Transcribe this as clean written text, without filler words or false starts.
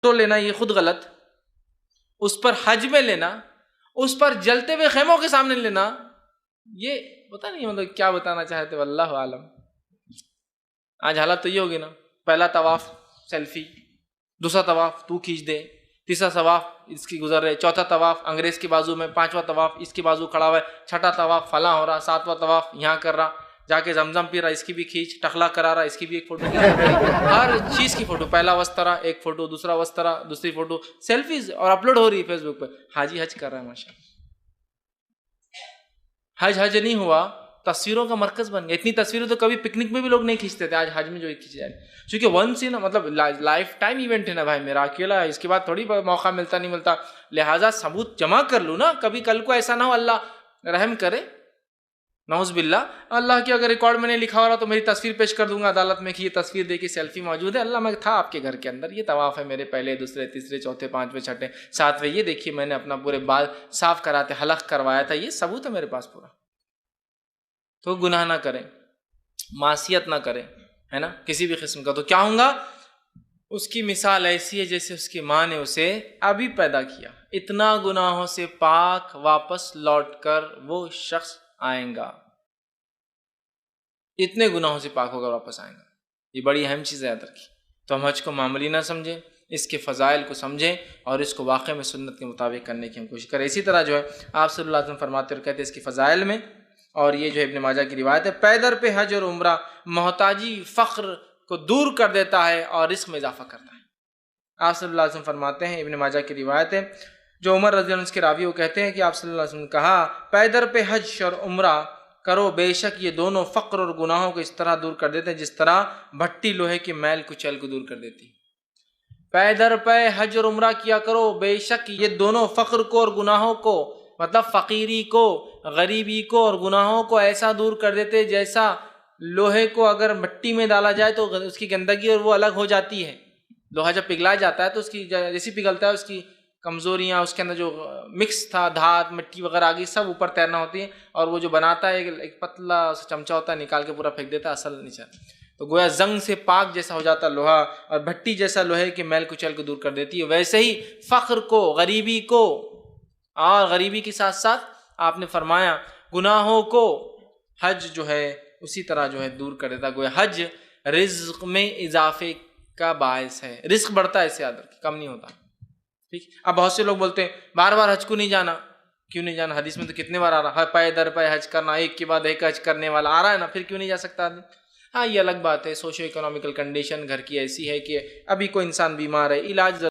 تو لینا یہ خود غلط، اس پر حج میں لینا، اس پر جلتے ہوئے خیموں کے سامنے لینا، یہ پتہ نہیں مطلب کیا بتانا چاہتے واللہ عالم۔ آج حالت تو یہ ہوگی نا، پہلا طواف سیلفی، دوسرا طواف تو کھینچ دے، تیسرا طواف اس کی گزر رہے، چوتھا طواف انگریز کے بازو میں، پانچواں طواف اس کے بازو کھڑا ہوا ہے، چھٹا طواف فلاں ہو رہا، ساتواں طواف یہاں کر رہا، جا کے زمزم پی رہا، اس کی بھی کھینچ، ٹخلا کرا رہا، اس کی بھی ایک فوٹو، ہر چیز کی فوٹو، پہلا وسترا ایک فوٹو، دوسرا وسترا دوسری فوٹو، سیلفیز، اور اپلوڈ ہو رہی ہے فیس بک پہ۔ حاجی حج کر رہا ہے ماشاء اللہ۔ حج نہیں ہوا، تصویروں کا مرکز بن گیا۔ اتنی تصویریں تو کبھی پکنک میں بھی لوگ نہیں کھینچتے تھے، آج حج میں جو کھینچ جائے، کیونکہ ونس نا مطلب لائف ٹائم ایونٹ ہے نا بھائی، میرا اکیلا ہے، اس کے بعد تھوڑی موقع ملتا نہیں ملتا، لہٰذا ثبوت جمع کر لوں نا، کبھی کل کو ایسا نہ ہو اللہ رحم کرے، نعوذ باللہ، اللہ کی اگر ریکارڈ میں نے لکھا ہو رہا تو میری تصویر پیش کر دوں گا عدالت میں کہ یہ تصویر دیکھی، سیلفی موجود ہے، اللہ میں تھا آپ کے گھر کے اندر، یہ طواف ہے میرے، پہلے دوسرے تیسرے چوتھے پانچویں چھٹے ساتویں، یہ دیکھیے میں نے اپنا پورے بال صاف کراتے حلق کروایا تھا، یہ ثبوت ہے میرے پاس پورا۔ تو گناہ نہ کریں، معصیت نہ کریں، ہے نا، کسی بھی قسم کا، تو کیا ہوں گا؟ اس کی مثال ایسی ہے جیسے اس کی ماں نے اسے ابھی پیدا کیا، اتنا گناہوں سے پاک واپس لوٹ کر وہ شخص آئیں گا، اتنے گناہوں سے پاک ہو کر واپس آئیں گا۔ یہ بڑی اہم چیز ہے یاد رکھیں۔ تو ہم حج کو معمولی نہ سمجھیں، اس کے فضائل کو سمجھیں اور اس کو واقع میں سنت کے مطابق کرنے کی ہم کوشش کریں۔ اسی طرح جو ہے آپ صلی اللہ علیہ وسلم فرماتے اور کہتے ہیں اس کے فضائل میں، اور یہ جو ابن ماجہ کی روایت ہے، پیدر پہ حج اور عمرہ محتاجی فقر کو دور کر دیتا ہے اور رزق میں اضافہ کرتا ہے۔ آپ صلی اللہ علیہ وسلم فرماتے ہیں، ابن ماجہ کی روایت ہے، جو عمر رضی اللہ عنہ کے راوی وہ کہتے ہیں کہ آپ صلی اللہ علیہ وسلم نے کہا، پیدر پہ حج اور عمرہ کرو، بے شک یہ دونوں فقر اور گناہوں کو اس طرح دور کر دیتے ہیں جس طرح بھٹی لوہے کی میل کچیل کو دور کر دیتی۔ پیدر پہ حج اور عمرہ کیا کرو، بے شک یہ دونوں فقر کو اور گناہوں کو، مطلب فقیری کو، غریبی کو اور گناہوں کو ایسا دور کر دیتے جیسا لوہے کو اگر مٹی میں ڈالا جائے تو اس کی گندگی اور وہ الگ ہو جاتی ہے۔ لوہا جب پگھلا جاتا ہے تو اس کی جیسی پگھلتا ہے اس کی کمزوریاں، اس کے اندر جو مکس تھا دھات مٹی وغیرہ آگئی سب اوپر تیرنا ہوتی ہے، اور وہ جو بناتا ہے ایک پتلا چمچہ ہوتا ہے، نکال کے پورا پھینک دیتا ہے اصل نیچے، تو گویا زنگ سے پاک جیسا ہو جاتا ہے لوہا، اور بھٹی جیسا لوہے کے میل کچیل کو دور کر دیتی ہے۔ ویسے ہی فقر کو، غریبی کو، اور غریبی کے ساتھ ساتھ آپ نے فرمایا گناہوں کو حج جو ہے اسی طرح جو ہے دور کر دیتا۔ گویا حج رزق میں اضافے کا باعث ہے، رزق بڑھتا ہے، اس سے کم نہیں ہوتا۔ ٹھیک، اب بہت سے لوگ بولتے ہیں بار بار حج کو نہیں جانا، کیوں نہیں جانا؟ حدیث میں تو کتنے بار آ رہا ہے، پے در پے حج کرنا، ایک کے بعد ایک حج کرنے والا آ رہا ہے نا، پھر کیوں نہیں جا سکتا آدمی؟ ہاں یہ الگ بات ہے، سوشو اکنامیکل کنڈیشن گھر کی ایسی ہے کہ ابھی کوئی انسان بیمار ہے، علاج